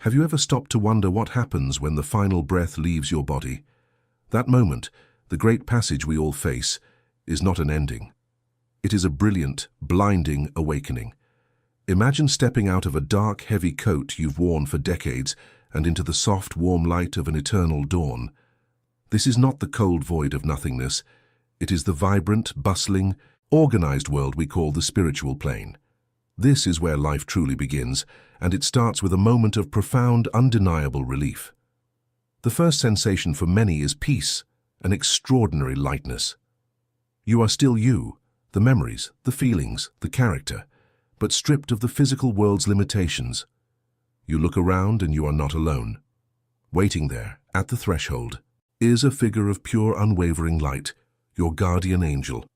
Have you ever stopped to wonder what happens when the final breath leaves your body? That moment, the great passage we all face, is not an ending. It is a brilliant, blinding awakening. Imagine stepping out of a dark, heavy coat you've worn for decades and into the soft, warm light of an eternal dawn. This is not the cold void of nothingness. It is the vibrant, bustling, organized world we call the spiritual plane. This is where life truly begins, and it starts with a moment of profound, undeniable relief. The first sensation for many is peace, an extraordinary lightness. You are still you, the memories, the feelings, the character, but stripped of the physical world's limitations. You look around and you are not alone. Waiting there, at the threshold, is a figure of pure, unwavering light, your guardian angel.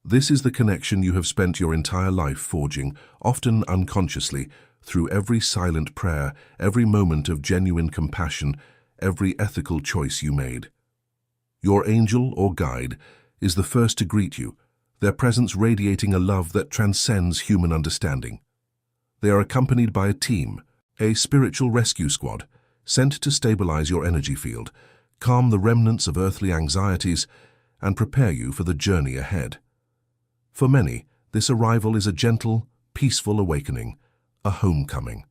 This is the connection you have spent your entire life forging, often unconsciously, through every silent prayer, every moment of genuine compassion, every ethical choice you made. Your angel or guide is the first to greet you, their presence radiating a love that transcends human understanding. They are accompanied by a team, a spiritual rescue squad, sent to stabilize your energy field, calm the remnants of earthly anxieties, and prepare you for the journey ahead. For many, this arrival is a gentle, peaceful awakening, a homecoming.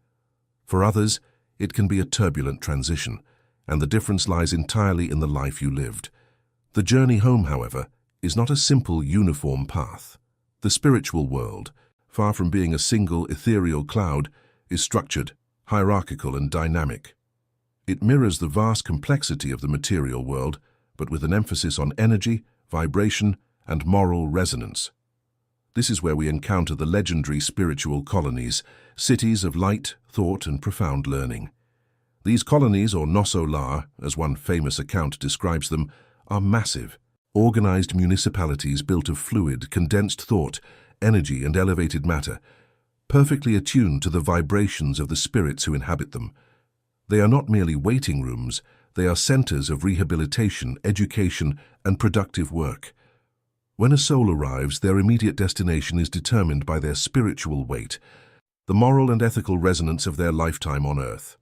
For others, it can be a turbulent transition, and the difference lies entirely in the life you lived. The journey home, however, is not a simple, uniform path. The spiritual world, far from being a single, ethereal cloud, is structured, hierarchical, and dynamic. It mirrors the vast complexity of the material world, but with an emphasis on energy, vibration, and moral resonance. This is where we encounter the legendary spiritual colonies, cities of light, thought, and profound learning. These colonies, or Nosso Lar, as one famous account describes them, are massive, organized municipalities built of fluid, condensed thought, energy, and elevated matter, perfectly attuned to the vibrations of the spirits who inhabit them. They are not merely waiting rooms, they are centers of rehabilitation, education, and productive work. When a soul arrives, their immediate destination is determined by their spiritual weight, the moral and ethical resonance of their lifetime on earth.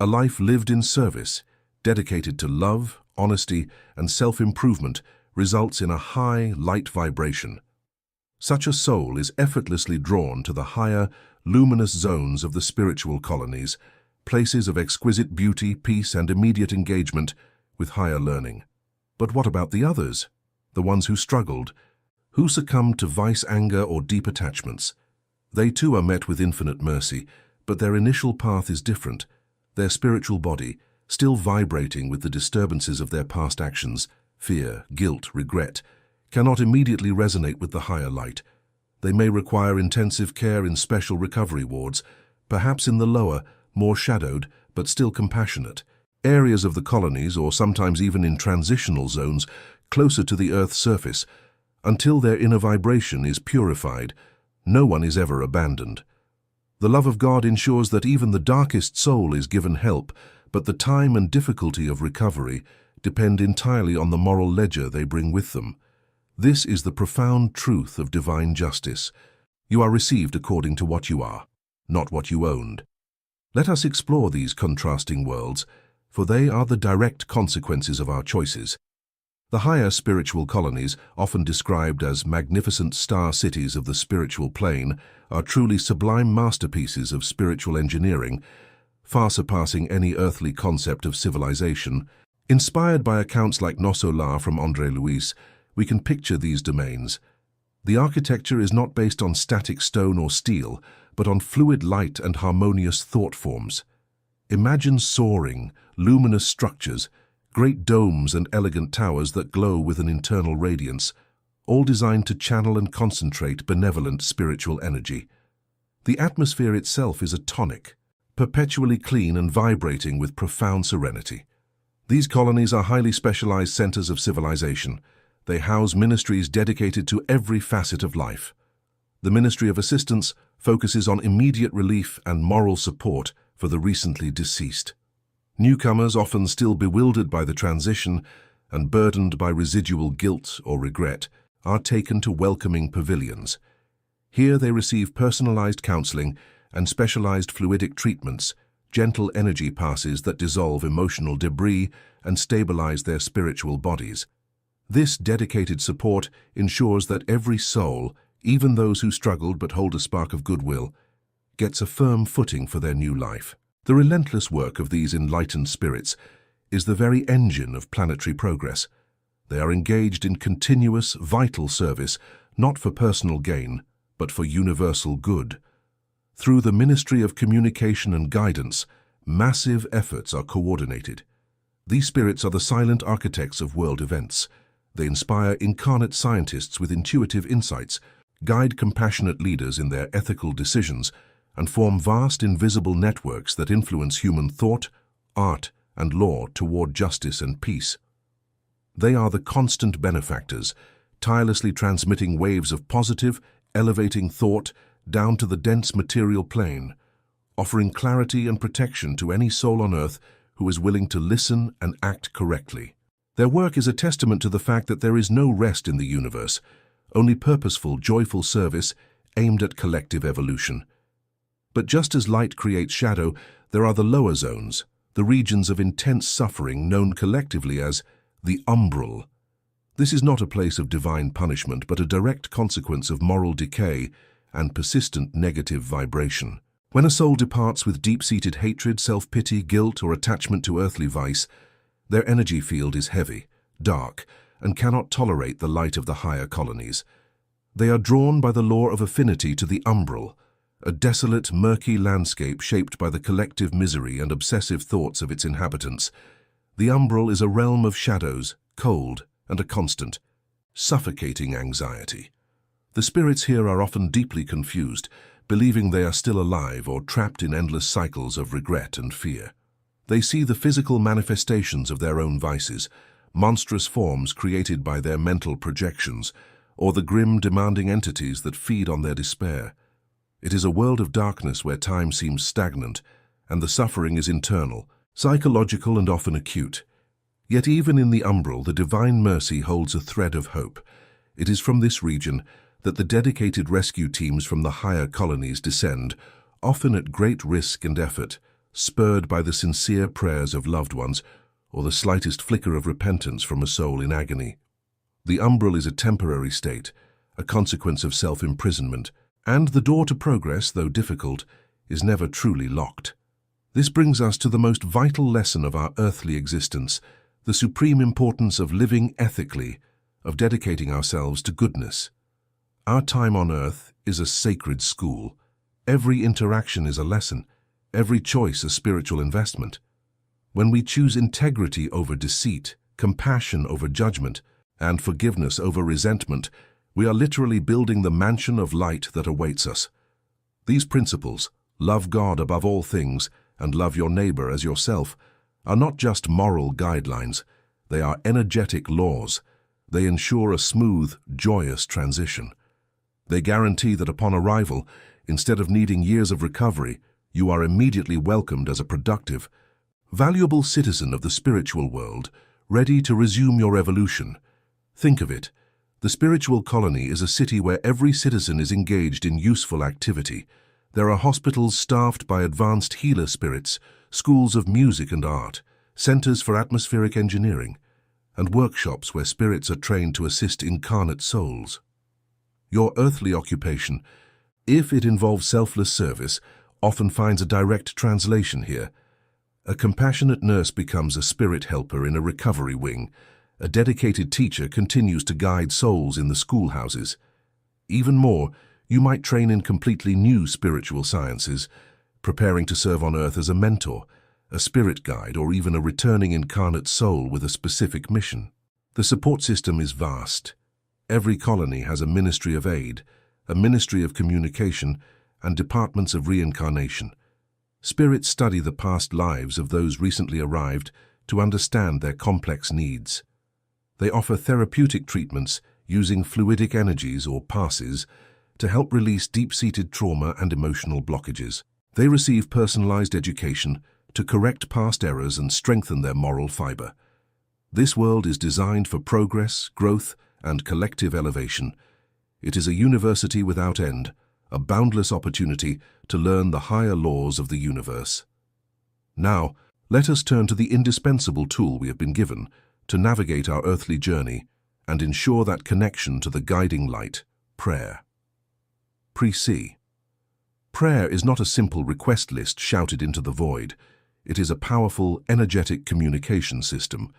A life lived in service, dedicated to love, honesty, and self-improvement, results in a high, light vibration. Such a soul is effortlessly drawn to the higher, luminous zones of the spiritual colonies, places of exquisite beauty, peace, and immediate engagement with higher learning. But what about the others? The ones who struggled, who succumbed to vice, anger, or deep attachments? They too are met with infinite mercy, but their initial path is different. Their spiritual body, still vibrating with the disturbances of their past actions, fear, guilt, regret, cannot immediately resonate with the higher light. They may require intensive care in special recovery wards, perhaps in the lower, more shadowed, but still compassionate areas of the colonies, or sometimes even in transitional zones closer to the Earth's surface. Until their inner vibration is purified, no one is ever abandoned. The love of God ensures that even the darkest soul is given help, but the time and difficulty of recovery depend entirely on the moral ledger they bring with them. This is the profound truth of divine justice. You are received according to what you are, not what you owned. Let us explore these contrasting worlds, for they are the direct consequences of our choices. The higher spiritual colonies, often described as magnificent star cities of the spiritual plane, are truly sublime masterpieces of spiritual engineering, far surpassing any earthly concept of civilization. Inspired by accounts like Nosso Lar from André Luis, we can picture these domains. The architecture is not based on static stone or steel, but on fluid light and harmonious thought forms. Imagine soaring, luminous structures, great domes and elegant towers that glow with an internal radiance, all designed to channel and concentrate benevolent spiritual energy. The atmosphere itself is a tonic, perpetually clean and vibrating with profound serenity. These colonies are highly specialized centers of civilization. They house ministries dedicated to every facet of life. The Ministry of Assistance focuses on immediate relief and moral support for the recently deceased. Newcomers, often still bewildered by the transition and burdened by residual guilt or regret, are taken to welcoming pavilions. Here they receive personalized counseling and specialized fluidic treatments gentle energy passes that dissolve emotional debris and stabilize their spiritual bodies. This dedicated support ensures that every soul, even those who struggled but hold a spark of goodwill, gets a firm footing for their new life. The relentless work of these enlightened spirits is the very engine of planetary progress. They are engaged in continuous, vital service, not for personal gain, but for universal good. Through the Ministry of Communication and Guidance, massive efforts are coordinated. These spirits are the silent architects of world events. They inspire incarnate scientists with intuitive insights, guide compassionate leaders in their ethical decisions, and form vast invisible networks that influence human thought, art, and law toward justice and peace. They are the constant benefactors, tirelessly transmitting waves of positive, elevating thought down to the dense material plane, offering clarity and protection to any soul on earth who is willing to listen and act correctly. Their work is a testament to the fact that there is no rest in the universe, only purposeful, joyful service aimed at collective evolution. But just as light creates shadow, there are the lower zones, the regions of intense suffering known collectively as the Umbral. This is not a place of divine punishment, but a direct consequence of moral decay and persistent negative vibration. When a soul departs with deep-seated hatred, self-pity, guilt, or attachment to earthly vice, their energy field is heavy, dark, and cannot tolerate the light of the higher colonies. They are drawn by the law of affinity to the Umbral, a desolate, murky landscape shaped by the collective misery and obsessive thoughts of its inhabitants. The Umbral is a realm of shadows, cold, and a constant, suffocating anxiety. The spirits here are often deeply confused, believing they are still alive or trapped in endless cycles of regret and fear. They see the physical manifestations of their own vices, monstrous forms created by their mental projections, or the grim, demanding entities that feed on their despair. It is a world of darkness where time seems stagnant, and the suffering is internal, psychological, and often acute. Yet even in the Umbral, the divine mercy holds a thread of hope. It is from this region that the dedicated rescue teams from the higher colonies descend, often at great risk and effort, spurred by the sincere prayers of loved ones or the slightest flicker of repentance from a soul in agony. The Umbral is a temporary state, a consequence of self-imprisonment, and the door to progress, though difficult, is never truly locked. This brings us to the most vital lesson of our earthly existence, the supreme importance of living ethically, of dedicating ourselves to goodness. Our time on earth is a sacred school. Every interaction is a lesson, every choice a spiritual investment. When we choose integrity over deceit, compassion over judgment, and forgiveness over resentment, we are literally building the mansion of light that awaits us. These principles, love God above all things and love your neighbor as yourself, are not just moral guidelines. They are energetic laws. They ensure a smooth, joyous transition. They guarantee that upon arrival, instead of needing years of recovery, you are immediately welcomed as a productive, valuable citizen of the spiritual world, ready to resume your evolution. Think of it. The spiritual colony is a city where every citizen is engaged in useful activity. There are hospitals staffed by advanced healer spirits, schools of music and art, centers for atmospheric engineering, and workshops where spirits are trained to assist incarnate souls. Your earthly occupation, if it involves selfless service, often finds a direct translation here. A compassionate nurse becomes a spirit helper in a recovery wing. A dedicated teacher continues to guide souls in the schoolhouses. Even more, you might train in completely new spiritual sciences, preparing to serve on earth as a mentor, a spirit guide, or even a returning incarnate soul with a specific mission. The support system is vast. Every colony has a ministry of aid, a ministry of communication, and departments of reincarnation. Spirits study the past lives of those recently arrived to understand their complex needs. They offer therapeutic treatments using fluidic energies or passes to help release deep-seated trauma and emotional blockages. They receive personalized education to correct past errors and strengthen their moral fiber. This world is designed for progress, growth, and collective elevation. It is a university without end, a boundless opportunity to learn the higher laws of the universe. Now, let us turn to the indispensable tool we have been given to navigate our earthly journey and ensure that connection to the guiding light, prayer. Pre-C. Prayer is not a simple request list shouted into the void. It is a powerful, energetic communication system.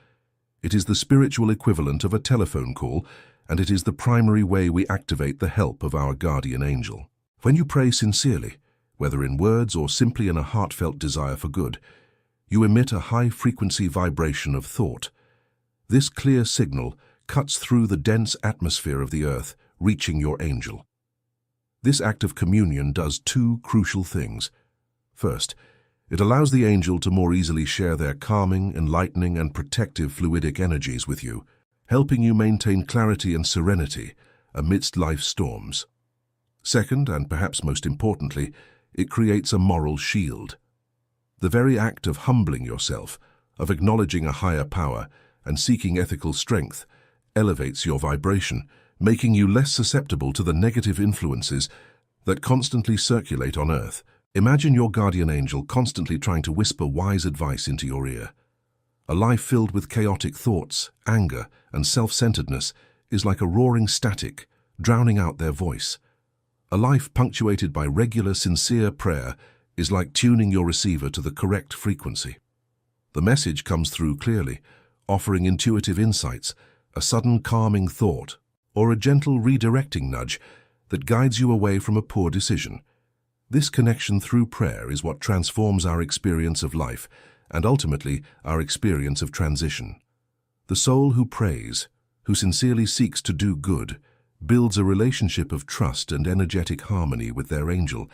It is the spiritual equivalent of a telephone call, and it is the primary way we activate the help of our guardian angel. When you pray sincerely, whether in words or simply in a heartfelt desire for good, you emit a high-frequency vibration of thought. This clear signal cuts through the dense atmosphere of the earth, reaching your angel. This act of communion does two crucial things. First, it allows the angel to more easily share their calming, enlightening, and protective fluidic energies with you, helping you maintain clarity and serenity amidst life's storms. Second, and perhaps most importantly, it creates a moral shield. The very act of humbling yourself, of acknowledging a higher power, and seeking ethical strength elevates your vibration, making you less susceptible to the negative influences that constantly circulate on Earth. Imagine your guardian angel constantly trying to whisper wise advice into your ear. A life filled with chaotic thoughts, anger, and self-centeredness is like a roaring static, drowning out their voice. A life punctuated by regular, sincere prayer is like tuning your receiver to the correct frequency. The message comes through clearly, offering intuitive insights, a sudden calming thought, or a gentle redirecting nudge that guides you away from a poor decision. This connection through prayer is what transforms our experience of life and ultimately our experience of transition. The soul who prays, who sincerely seeks to do good, builds a relationship of trust and energetic harmony with their angel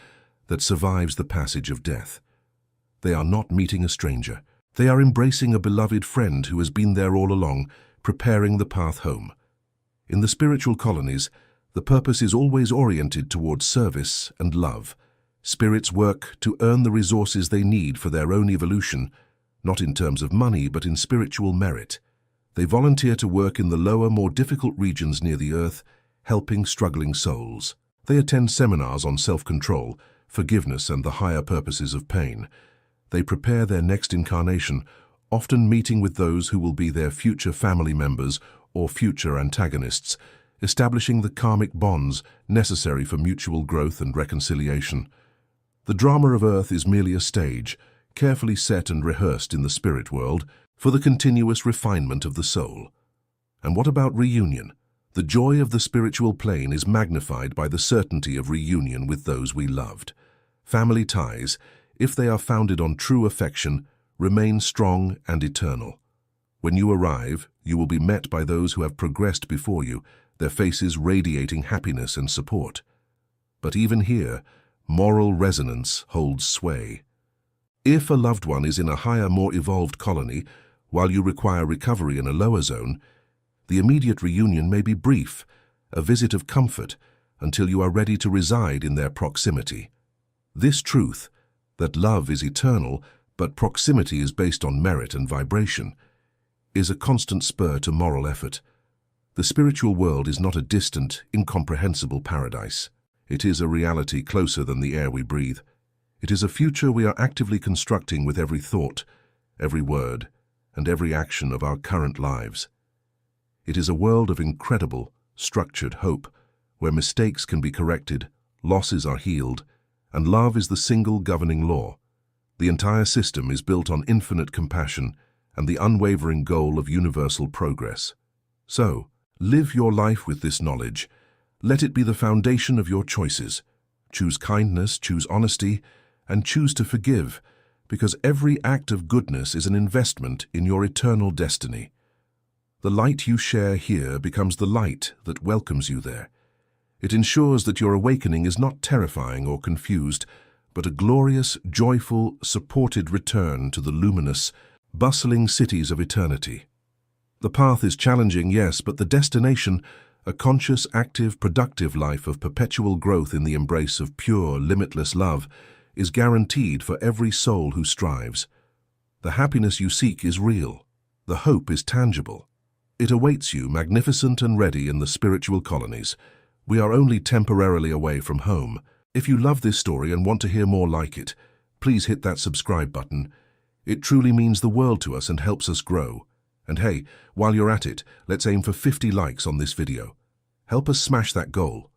that survives the passage of death. They are not meeting a stranger. They are embracing a beloved friend who has been there all along, preparing the path home. In the spiritual colonies, the purpose is always oriented towards service and love. Spirits work to earn the resources they need for their own evolution, not in terms of money but in spiritual merit. They volunteer to work in the lower, more difficult regions near the earth, helping struggling souls. They attend seminars on self-control, forgiveness, and the higher purposes of pain. They prepare their next incarnation, often meeting with those who will be their future family members or future antagonists, establishing the karmic bonds necessary for mutual growth and reconciliation. The drama of Earth is merely a stage, carefully set and rehearsed in the spirit world for the continuous refinement of the soul. And what about reunion? The joy of the spiritual plane is magnified by the certainty of reunion with those we loved. Family ties, if they are founded on true affection, remain strong and eternal. When you arrive, you will be met by those who have progressed before you, their faces radiating happiness and support. But even here, moral resonance holds sway. If a loved one is in a higher, more evolved colony, while you require recovery in a lower zone, the immediate reunion may be brief, a visit of comfort, until you are ready to reside in their proximity. This truth, that love is eternal, but proximity is based on merit and vibration, is a constant spur to moral effort. The spiritual world is not a distant, incomprehensible paradise. It is a reality closer than the air we breathe. It is a future we are actively constructing with every thought, every word, and every action of our current lives. It is a world of incredible, structured hope, where mistakes can be corrected, losses are healed, and love is the single governing law. The entire system is built on infinite compassion and the unwavering goal of universal progress. So, live your life with this knowledge. Let it be the foundation of your choices. Choose kindness, choose honesty, and choose to forgive, because every act of goodness is an investment in your eternal destiny. The light you share here becomes the light that welcomes you there. It ensures that your awakening is not terrifying or confused, but a glorious, joyful, supported return to the luminous, bustling cities of eternity. The path is challenging, yes, but the destination, a conscious, active, productive life of perpetual growth in the embrace of pure, limitless love, is guaranteed for every soul who strives. The happiness you seek is real. The hope is tangible. It awaits you, magnificent and ready, in the spiritual colonies. We are only temporarily away from home. If you love this story and want to hear more like it, please hit that subscribe button. It truly means the world to us and helps us grow. And hey, while you're at it, let's aim for 50 likes on this video. Help us smash that goal.